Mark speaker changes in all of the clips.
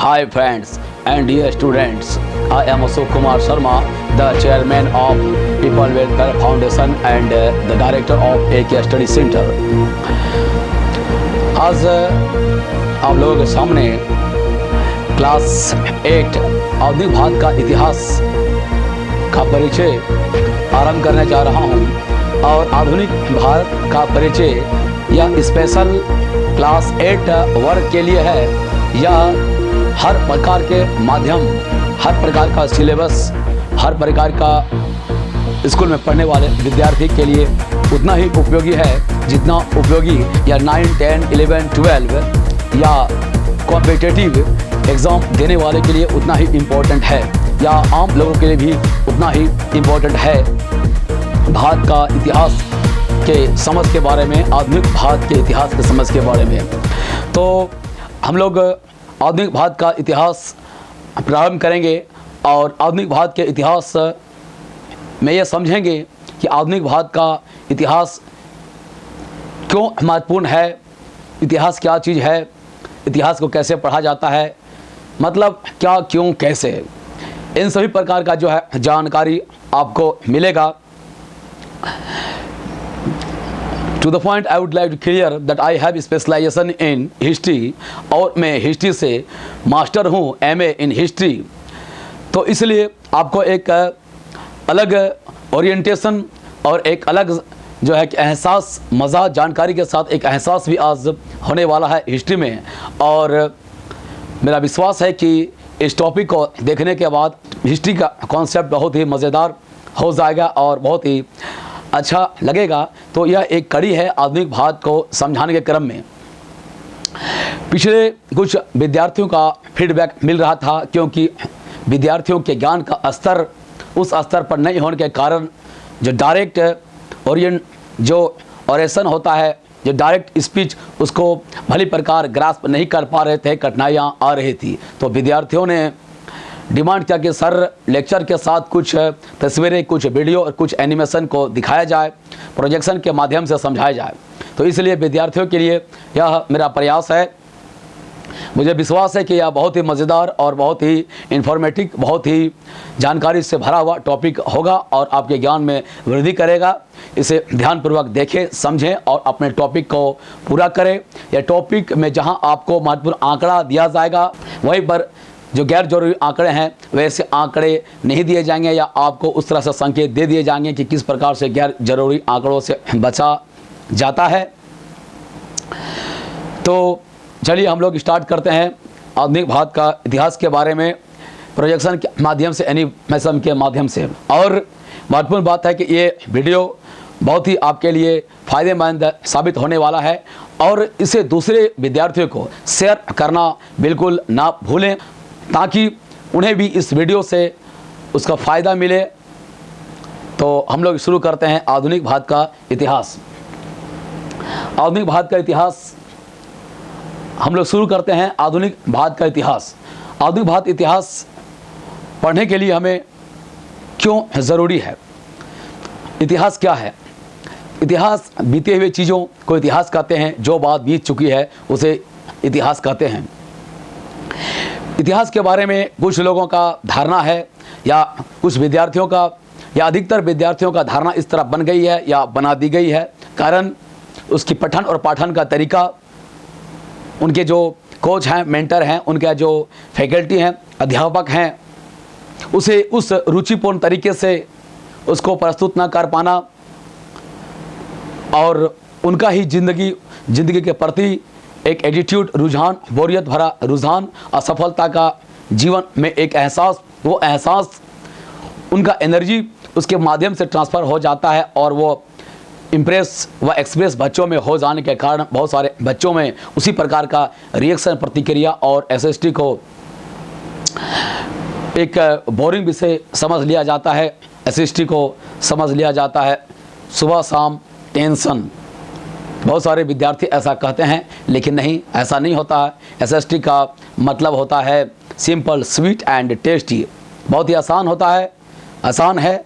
Speaker 1: Hi friends and dear students, I am Ashok Kumar Sharma, the chairman of People Welfare Foundation and the director of AK Study Center. आज आप लोगों के सामने class 8 आधुनिक भारत का इतिहास का परिचय आरंभ करने जा रहा हूं और आधुनिक भारत का परिचय यह स्पेशल क्लास 8 वर्ग के लिए है। यह हर प्रकार के माध्यम, हर प्रकार का सिलेबस, हर प्रकार का स्कूल में पढ़ने वाले विद्यार्थी के लिए उतना ही उपयोगी है जितना उपयोगी या 9, 10, 11, 12 या कॉम्पिटिटिव एग्ज़ाम देने वाले के लिए उतना ही इम्पोर्टेंट है या आम लोगों के लिए भी उतना ही इम्पोर्टेंट है। भारत का इतिहास के समझ के बारे में, आधुनिक भारत के इतिहास के समझ के बारे में, तो हम लोग आधुनिक भारत का इतिहास प्रारंभ करेंगे और आधुनिक भारत के इतिहास में ये समझेंगे कि आधुनिक भारत का इतिहास क्यों महत्वपूर्ण है, इतिहास क्या चीज़ है, इतिहास को कैसे पढ़ा जाता है, मतलब क्या, क्यों, कैसे, इन सभी प्रकार का जो है जानकारी आपको मिलेगा। To the point, I would like to clear that I have specialization in history और मैं हिस्ट्री से मास्टर हूँ, MA इन हिस्ट्री। तो इसलिए आपको एक अलग ओरिएंटेशन और एक अलग जो है कि एहसास, मज़ा, जानकारी के साथ एक एहसास भी आज होने वाला है हिस्ट्री में। और मेरा विश्वास है कि इस टॉपिक को देखने के बाद हिस्ट्री का कॉन्सेप्ट बहुत ही मज़ेदार हो जाएगा और बहुत ही अच्छा लगेगा। तो यह एक कड़ी है आधुनिक भारत को समझाने के क्रम में। पिछले कुछ विद्यार्थियों का फीडबैक मिल रहा था क्योंकि विद्यार्थियों के ज्ञान का स्तर उस स्तर पर नहीं होने के कारण जो डायरेक्ट ओरेशन होता है, जो डायरेक्ट स्पीच, उसको भली प्रकार ग्रास्प नहीं कर पा रहे थे, कठिनाइयाँ आ रही थी। तो विद्यार्थियों ने डिमांड किया कि सर लेक्चर के साथ कुछ तस्वीरें, कुछ वीडियो और कुछ एनिमेशन को दिखाया जाए, प्रोजेक्शन के माध्यम से समझाया जाए। तो इसलिए विद्यार्थियों के लिए यह मेरा प्रयास है। मुझे विश्वास है कि यह बहुत ही मज़ेदार और बहुत ही इन्फॉर्मेटिव, बहुत ही जानकारी से भरा हुआ टॉपिक होगा और आपके ज्ञान में वृद्धि करेगा। इसे ध्यानपूर्वक देखें, समझें और अपने टॉपिक को पूरा करें। यह टॉपिक में जहाँ आपको महत्वपूर्ण आंकड़ा दिया जाएगा, वहीं पर जो गैर जरूरी आंकड़े हैं वैसे आंकड़े नहीं दिए जाएंगे या आपको उस तरह से संकेत दे दिए जाएंगे कि किस प्रकार से गैर जरूरी आंकड़ों से बचा जाता है। तो चलिए हम लोग स्टार्ट करते हैं आधुनिक भारत का इतिहास के बारे में प्रोजेक्शन के माध्यम से, एनिमेशन के माध्यम से। और महत्वपूर्ण बात है कि ये वीडियो बहुत ही आपके लिए फ़ायदेमंद साबित होने वाला है और इसे दूसरे विद्यार्थियों को शेयर करना बिल्कुल ना भूलें ताकि उन्हें भी इस वीडियो से उसका फ़ायदा मिले। तो हम लोग शुरू करते हैं आधुनिक भारत का इतिहास। आधुनिक भारत का इतिहास हम लोग शुरू करते हैं आधुनिक भारत का इतिहास। आधुनिक भारत इतिहास पढ़ने के लिए हमें क्यों ज़रूरी है? इतिहास क्या है? इतिहास बीते हुए चीज़ों को इतिहास कहते हैं। जो बात बीत चुकी है उसे इतिहास कहते हैं। इतिहास के बारे में कुछ लोगों का धारणा है या कुछ विद्यार्थियों का या अधिकतर विद्यार्थियों का धारणा इस तरह बन गई है या बना दी गई है, कारण उसकी पठन और पाठन का तरीका, उनके जो कोच हैं, मेंटर हैं, उनके जो फैकल्टी हैं, अध्यापक हैं, उसे उस रुचिपूर्ण तरीके से उसको प्रस्तुत न कर पाना और उनका ही जिंदगी के प्रति एक एटीट्यूड, रुझान, बोरियत भरा रुझान, असफलता का जीवन में एक एहसास, वो एहसास उनका एनर्जी उसके माध्यम से ट्रांसफ़र हो जाता है और वो इम्प्रेस व एक्सप्रेस बच्चों में हो जाने के कारण बहुत सारे बच्चों में उसी प्रकार का रिएक्शन, प्रतिक्रिया और एसएसटी को एक बोरिंग विषय समझ लिया जाता है। एसएसटी को समझ लिया जाता है सुबह शाम टेंशन। बहुत सारे विद्यार्थी ऐसा कहते हैं, लेकिन नहीं, ऐसा नहीं होता है। एसएसटी का मतलब होता है सिंपल, स्वीट एंड टेस्टी। बहुत ही आसान होता है, आसान है,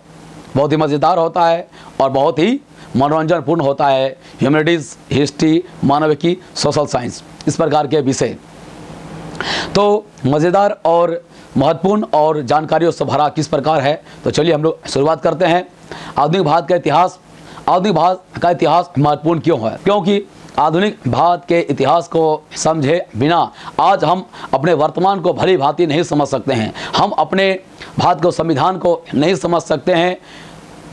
Speaker 1: बहुत ही मज़ेदार होता है और बहुत ही मनोरंजनपूर्ण होता है। ह्यूमैनिटीज़, हिस्ट्री, मानविकी, सोशल साइंस, इस प्रकार के विषय। तो मज़ेदार और महत्वपूर्ण और जानकारियों से भरा किस प्रकार है, तो चलिए हम लोग शुरुआत करते हैं। आधुनिक भारत का इतिहास। आधुनिक भारत का इतिहास महत्वपूर्ण क्यों है? क्योंकि आधुनिक भारत के इतिहास को समझे बिना आज हम अपने वर्तमान को भली भांति नहीं समझ सकते हैं। हम अपने भारत को, संविधान को नहीं समझ सकते हैं।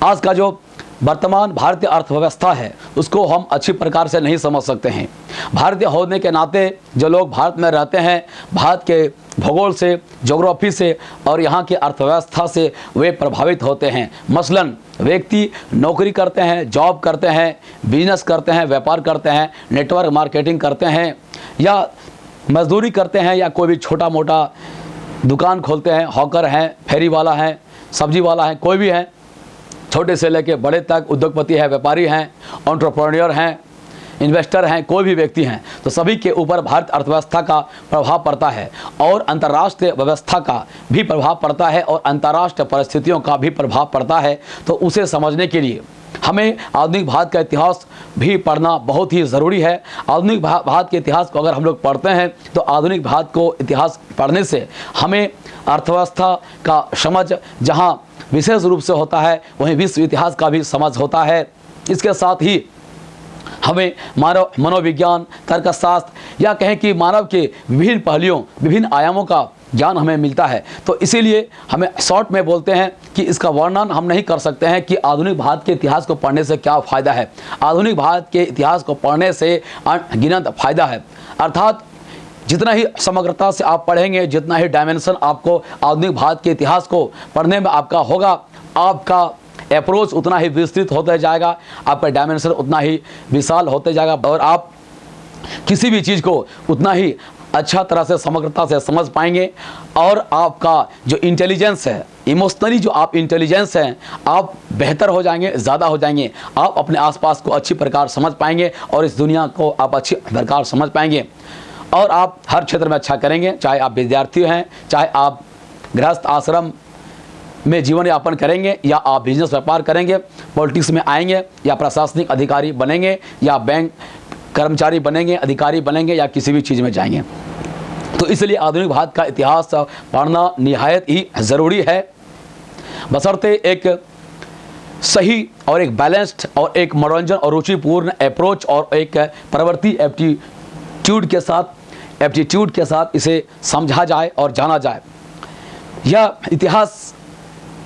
Speaker 1: आज का जो वर्तमान भारतीय अर्थव्यवस्था है उसको हम अच्छी प्रकार से नहीं समझ सकते हैं। भारतीय होने के नाते जो लोग भारत में रहते हैं, भारत के भूगोल से, ज्योग्राफी से और यहाँ की अर्थव्यवस्था से वे प्रभावित होते हैं। मसलन व्यक्ति नौकरी करते हैं, जॉब करते हैं, बिजनेस करते हैं, व्यापार करते हैं, नेटवर्क मार्केटिंग करते हैं या मजदूरी करते हैं या कोई भी छोटा मोटा दुकान खोलते हैं, हॉकर हैं, फेरी वाला है, सब्जी वाला है, कोई भी है, छोटे से लेकर बड़े तक उद्योगपति है, व्यापारी हैं, एंटरप्रेन्योर हैं, इन्वेस्टर हैं, कोई भी व्यक्ति हैं, तो सभी के ऊपर भारत अर्थव्यवस्था का प्रभाव पड़ता है और अंतर्राष्ट्रीय व्यवस्था का भी प्रभाव पड़ता है और अंतर्राष्ट्रीय परिस्थितियों का भी प्रभाव पड़ता है। तो उसे समझने के लिए हमें आधुनिक भारत का इतिहास भी पढ़ना बहुत ही ज़रूरी है। आधुनिक भारत के इतिहास को अगर हम लोग पढ़ते हैं तो आधुनिक भारत को इतिहास पढ़ने से हमें अर्थव्यवस्था का समझ जहाँ विशेष रूप से होता है वहीं विश्व इतिहास का भी समझ होता है। इसके साथ ही हमें मानव मनोविज्ञान, तर्कशास्त्र या कहें कि मानव के विभिन्न पहलुओं, विभिन्न आयामों का ज्ञान हमें मिलता है। तो इसीलिए हमें शॉर्ट में बोलते हैं कि इसका वर्णन हम नहीं कर सकते हैं कि आधुनिक भारत के इतिहास को पढ़ने से क्या फ़ायदा है। आधुनिक भारत के इतिहास को पढ़ने से अनगिनत फ़ायदा है। अर्थात जितना ही समग्रता से आप पढ़ेंगे, जितना ही डायमेंशन आपको आधुनिक भारत के इतिहास को पढ़ने में आपका होगा, आपका अप्रोच उतना ही विस्तृत होते जाएगा, आपका डायमेंशन उतना ही विशाल होते जाएगा और आप किसी भी चीज़ को उतना ही अच्छा तरह से समग्रता से समझ पाएंगे और आपका जो इंटेलिजेंस है, इमोशनली जो आप इंटेलिजेंस हैं, आप बेहतर हो जाएंगे, ज़्यादा हो जाएंगे। आप अपने आसपास को अच्छी प्रकार समझ पाएंगे और इस दुनिया को आप अच्छी प्रकार समझ पाएंगे और आप हर क्षेत्र में अच्छा करेंगे। चाहे आप विद्यार्थी हैं, चाहे आप गृहस्थ आश्रम में जीवन यापन करेंगे या आप बिजनेस व्यापार करेंगे, पॉलिटिक्स में आएंगे या प्रशासनिक अधिकारी बनेंगे या बैंक कर्मचारी बनेंगे, अधिकारी बनेंगे या किसी भी चीज़ में जाएंगे। तो इसलिए आधुनिक भारत का इतिहास पढ़ना निहायत ही ज़रूरी है, बशर्ते एक सही और एक बैलेंस्ड और एक मनोरंजन और रुचिपूर्ण अप्रोच और एक प्रवृत्ति एप्टीट्यूड के साथ इसे समझा जाए और जाना जाए। यह इतिहास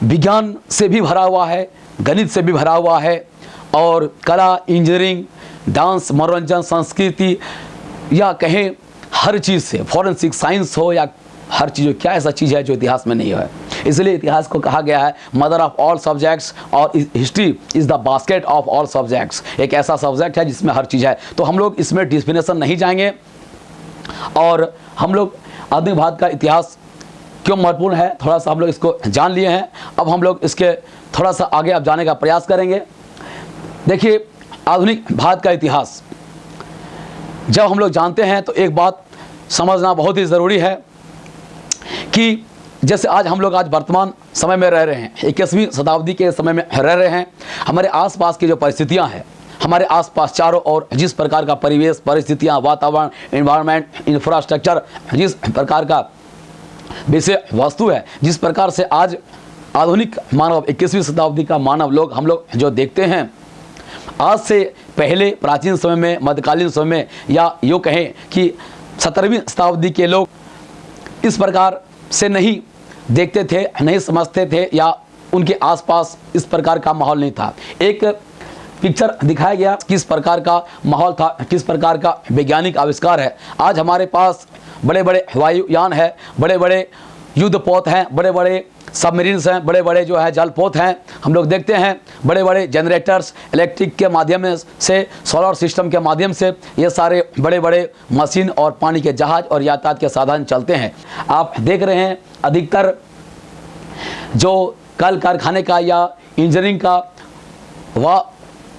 Speaker 1: विज्ञान से भी भरा हुआ है, गणित से भी भरा हुआ है और कला, इंजीनियरिंग, डांस, मनोरंजन, संस्कृति या कहें हर चीज़ से, फॉरेंसिक साइंस हो या हर चीज़, क्या ऐसा चीज़ है जो इतिहास में नहीं है। इसलिए इतिहास को कहा गया है मदर ऑफ ऑल सब्जेक्ट्स और history is the basket of all subjects. एक ऐसा सब्जेक्ट है जिसमें हर चीज़ है। तो हम लोग इसमें डिस्फिनेशन नहीं जाएंगे और हम लोग आधुनिक भारत का इतिहास क्यों महत्वपूर्ण है थोड़ा सा हम लोग इसको जान लिए हैं। अब हम लोग इसके थोड़ा सा आगे अब जाने का प्रयास करेंगे। देखिए, आधुनिक भारत का इतिहास जब हम लोग जानते हैं तो एक बात समझना बहुत ही ज़रूरी है कि जैसे आज हम लोग आज वर्तमान समय में रह रहे हैं, 21वीं शताब्दी के समय में रह रहे हैं। हमारे आसपास की जो परिस्थितियां हैं, हमारे आसपास चारों ओर जिस प्रकार का परिवेश, परिस्थितियां, वातावरण, एनवायरनमेंट, इंफ्रास्ट्रक्चर, जिस प्रकार का विषय वस्तु है, जिस प्रकार से आज आधुनिक मानव, 21वीं शताब्दी का मानव लोग हम लोग जो देखते हैं, आज से पहले प्राचीन समय में, मध्यकालीन समय में या यूँ कहें कि 17वीं शताब्दी के लोग इस प्रकार से नहीं देखते थे, नहीं समझते थे या उनके आसपास इस प्रकार का माहौल नहीं था। एक पिक्चर दिखाया गया किस प्रकार का माहौल था, किस प्रकार का वैज्ञानिक आविष्कार है। आज हमारे पास बड़े बड़े वायुयान हैं, बड़े बड़े युद्धपोत हैं, बड़े बड़े सबमरीन्स हैं, बड़े बड़े जो है जलपोत हैं। हम लोग देखते हैं बड़े बड़े जनरेटर्स, इलेक्ट्रिक के माध्यम से, सोलर सिस्टम के माध्यम से ये सारे बड़े बड़े मशीन और पानी के जहाज और यातायात के साधन चलते हैं। आप देख रहे हैं अधिकतर जो कल कारखाने का या इंजीनियरिंग का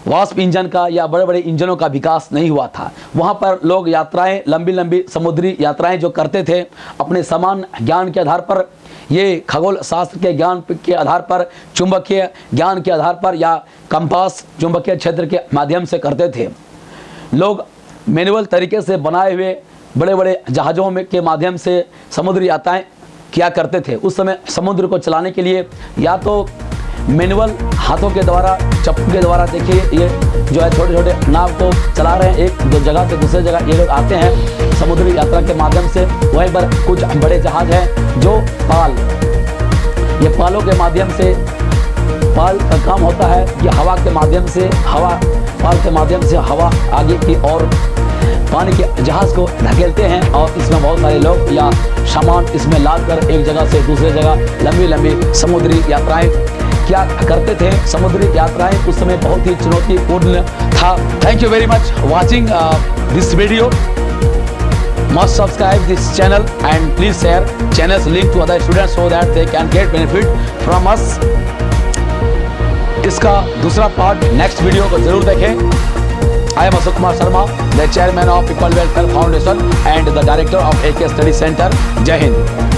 Speaker 1: वाष्प इंजन का या बड़े बड़े इंजनों का विकास नहीं हुआ था। वहाँ पर लोग यात्राएं, लंबी लंबी समुद्री यात्राएं जो करते थे, अपने समान ज्ञान के आधार पर, ये खगोल शास्त्र के ज्ञान के आधार पर, चुंबकीय ज्ञान के आधार पर या कंपास चुंबकीय क्षेत्र के माध्यम से करते थे। लोग मैनुअल तरीके से बनाए हुए बड़े बड़े जहाज़ों में के माध्यम से समुद्री यात्राएं किया करते थे। उस समय समुद्र को चलाने के लिए या तो मैनुअल हाथों के द्वारा, चप्पू के द्वारा, देखिए ये जो है छोटे छोटे नाव को चला रहे हैं, एक जगह से दूसरे जगह ये लोग आते हैं समुद्री यात्रा के माध्यम से। वहीं पर कुछ बड़े जहाज़ हैं जो पाल, ये पालों के माध्यम से, पाल का काम होता है कि हवा के माध्यम से, पाल के माध्यम से हवा आगे की ओर पानी के जहाज़ को धकेलते हैं और इसमें बहुत सारे लोग या सामान इसमें लाद कर एक जगह से दूसरे जगह लंबी लंबी समुद्री यात्राएं क्या करते थे। समुद्री यात्राएं उस समय बहुत ही चुनौतीपूर्ण था। Thank you very much watching this video. Must subscribe this channel and please share channel's link to other students so that they can get benefit from us. इसका दूसरा पार्ट नेक्स्ट वीडियो को जरूर देखें। I am Ashok Kumar Sharma, the chairman of People Welfare Foundation and the director of AK Study Center. जय हिंद।